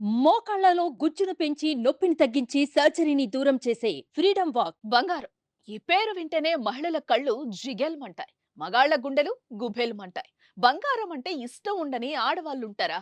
మోకాళ్లలో గుజ్జును పెంచి నొప్పిని తగ్గించి సర్జరీని దూరం చేసే ఫ్రీడమ్ వాక్. బంగారం. ఈ పేరు వింటేనే మహిళల కళ్ళు జిగేల్మంటాయి. మగాళ్ళ గుండెలు గుబేల్మంటాయి. బంగారం అంటే ఇష్టం ఉండని ఆడవాళ్ళుంటారా?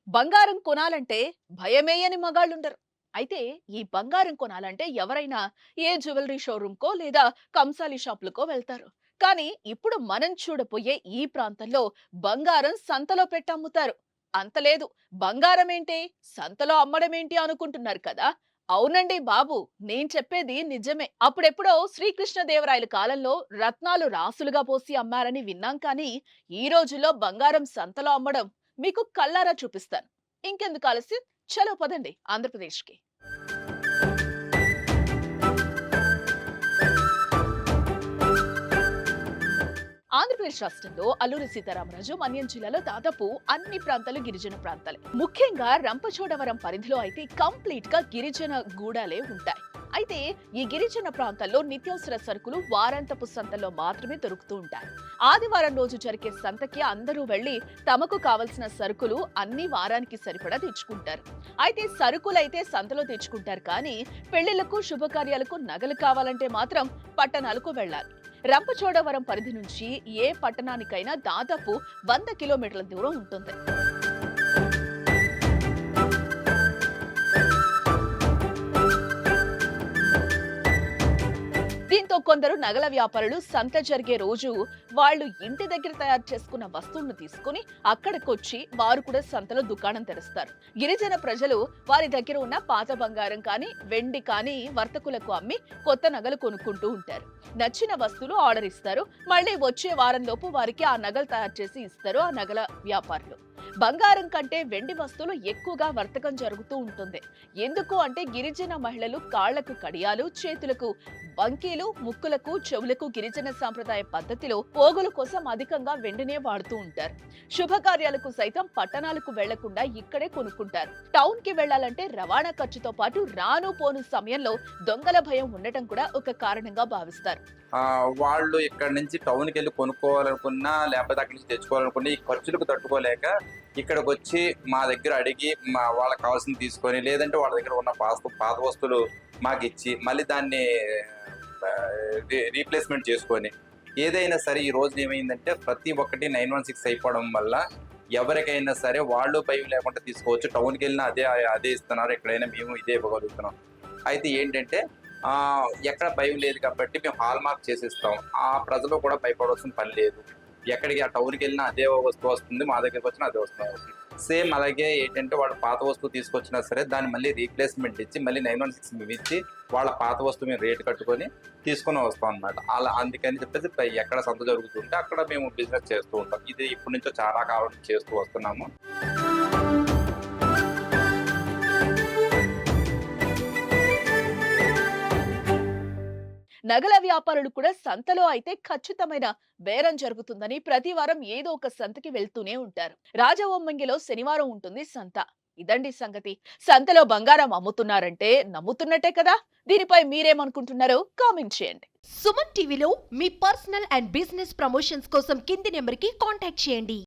బంగారం కొనాలంటే భయమేయని మగాళ్ళుండరు. అయితే ఈ బంగారం కొనాలంటే ఎవరైనా ఏ జ్యువెలరీ షోరూమ్‌కో లేదా కంసాలి షాపులకో వెళ్తారు. కానీ ఇప్పుడు మనం చూడబోయే ఈ ప్రాంతంలో బంగారం సంతలో పెట్టమ్ముతారు. అంత లేదు, బంగారమేంటి సంతలో అమ్మడమేంటి అనుకుంటున్నారు కదా! అవునండి బాబు, నేను చెప్పేది నిజమే. అప్పుడెప్పుడో శ్రీకృష్ణదేవరాయల కాలంలో రత్నాలు రాసులుగా పోసి అమ్మారని విన్నాం కానీ, ఈ రోజుల్లో బంగారం సంతలో అమ్మడం మీకు కళ్ళారా చూపిస్తాను. ఇంకెందుకు ఆలస్యం, చలో పదండి ఆంధ్రప్రదేశ్‌కి. ఆంధ్రప్రదేశ్ రాష్ట్రంలో అల్లూరి సీతారామరాజు మన్యం జిల్లాలో దాదాపు అన్ని ప్రాంతాలు గిరిజన ప్రాంతాలే. ముఖ్యంగా రంపచోడవరం పరిధిలో అయితే కంప్లీట్ గా గిరిజన గూడాలే ఉంటాయి. అయితే ఈ గిరిజన ప్రాంతాల్లో నిత్యావసర సరుకులు వారాంతపు సంతల్లో మాత్రమే దొరుకుతూ ఉంటాయి. ఆదివారం రోజు జరిగే సంతకి అందరూ వెళ్లి తమకు కావలసిన సరుకులు అన్ని వారానికి సరిపడా తెచ్చుకుంటారు. అయితే సరుకులైతే సంతలో తెచ్చుకుంటారు కానీ పెళ్లిళ్లకు శుభకార్యాలకు నగలు కావాలంటే మాత్రం పట్టణాలకు వెళ్లాలి. రంపచోడవరం పరిధి నుంచి ఏ పట్టణానికైనా దాదాపు 100 కిలోమీటర్ల దూరం ఉంటుంది. దీంతో కొందరు నగల వ్యాపారులు సంత జరిగే రోజు వాళ్ళు ఇంటి దగ్గర తయారు చేసుకున్న వస్తువులను తీసుకుని అక్కడికొచ్చి వారు కూడా సంతలో దుకాణం తెరుస్తారు. గిరిజన ప్రజలు వారి దగ్గర ఉన్న పాత బంగారం కానీ వెండి కానీ వర్తకులకు అమ్మి కొత్త నగలు కొనుక్కుంటూ ఉంటారు. నచ్చిన వస్తువులు ఆర్డర్ ఇస్తారు. మళ్ళీ వచ్చే వారంలోపు వారికి ఆ నగలు తయారు చేసి ఇస్తారు ఆ నగల వ్యాపారులు. బంగారం కంటే వెండి వస్తువులు ఎక్కువగా వర్తకం జరుగుతూ ఉంటుంది. ఎందుకు అంటే గిరిజన మహిళలు కాళ్లకు కడియాలు, చేతులకు బంకీలు, ముక్కులకు చెవులకు గిరిజన సాంప్రదాయ పద్ధతిలో పోగుల కోసం అధికంగా వెండినే వాడుతూ ఉంటారు. శుభకార్యాలకు సైతం పట్టణాలకు వెళ్లకుండా ఇక్కడే కొనుక్కుంటారు. టౌన్ కి వెళ్లాలంటే రవాణా ఖర్చుతో పాటు రాను పోను సమయంలో దొంగల భయం ఉండటం కూడా ఒక కారణంగా భావిస్తారు. వాళ్ళు ఇక్కడి నుంచి టౌన్‌కి వెళ్లి కొనుక్కోవాలనుకున్నా, లేకపోతే అక్కడి నుంచి తెచ్చుకోవాలనుకున్నా, ఈ ఖర్చులకు తట్టుకోలేక ఇక్కడికొచ్చి మా దగ్గర అడిగి వాళ్ళకి కావాల్సింది తీసుకొని, లేదంటే వాళ్ళ దగ్గర ఉన్న పాత వస్తువులు మాకిచ్చి, మళ్ళీ దాన్ని రీప్లేస్‌మెంట్ చేసుకొని, ఏదైనా సరే ఈ రోజున ఏమైందంటే ప్రతి ఒక్కటి 916 అయిపోవడం వల్ల ఎవరికైనా సరే వాళ్ళు భయం లేకుండా తీసుకోవచ్చు. టౌన్‌కి వెళ్ళినా అదే ఇస్తున్నారు. ఎక్కడైనా మేము ఇదే ఇవ్వగలుగుతున్నాం. అయితే ఏంటంటే ఎక్కడ భయం లేదు కాబట్టి మేము హాల్ మార్క్ చేసిస్తాం. ఆ ప్రజలు కూడా భయపడాల్సిన పని లేదు. ఎక్కడికి ఆ టౌన్‌కి వెళ్ళినా అదే వస్తువు వస్తుంది. మా దగ్గరికి వచ్చినా అదే వస్తుంది. సేమ్ అలాగే ఏంటంటే వాళ్ళు పాత వస్తువు తీసుకొచ్చినా సరే దాన్ని మళ్ళీ రీప్లేస్‌మెంట్ ఇచ్చి మళ్ళీ 916 మేమిచ్చి వాళ్ళ పాత వస్తువు మేము రేట్ కట్టుకొని తీసుకొని వస్తాం అన్నమాట. అలా అందుకని చెప్పేసి ఎక్కడ సంత జరుగుతుంటే అక్కడ మేము బిజినెస్ చేస్తూ ఉంటాం. ఇది ఇప్పటి నుంచో చాలా కాలం చేస్తూ వస్తున్నాము. నగల వ్యాపారులు కూడా సంతలో అయితే ఖచ్చితమైన బేరం జరుగుతుందని ప్రతి వారం ఏదో ఒక సంతకి వెళ్తూనే ఉంటారు. రాజవొమ్మంగిలో శనివారం ఉంటుంది సంత. ఇదండి సంగతి. సంతలో బంగారం అమ్ముతున్నారంటే నమ్ముతున్నట్టే కదా. దీనిపై మీరేమనుకుంటున్నారో కామెంట్ చేయండి. సుమన్ టీవీలో మీ పర్సనల్ అండ్ బిజినెస్ ప్రమోషన్స్ కోసం కింది నెంబర్కి కాంటాక్ట్ చేయండి.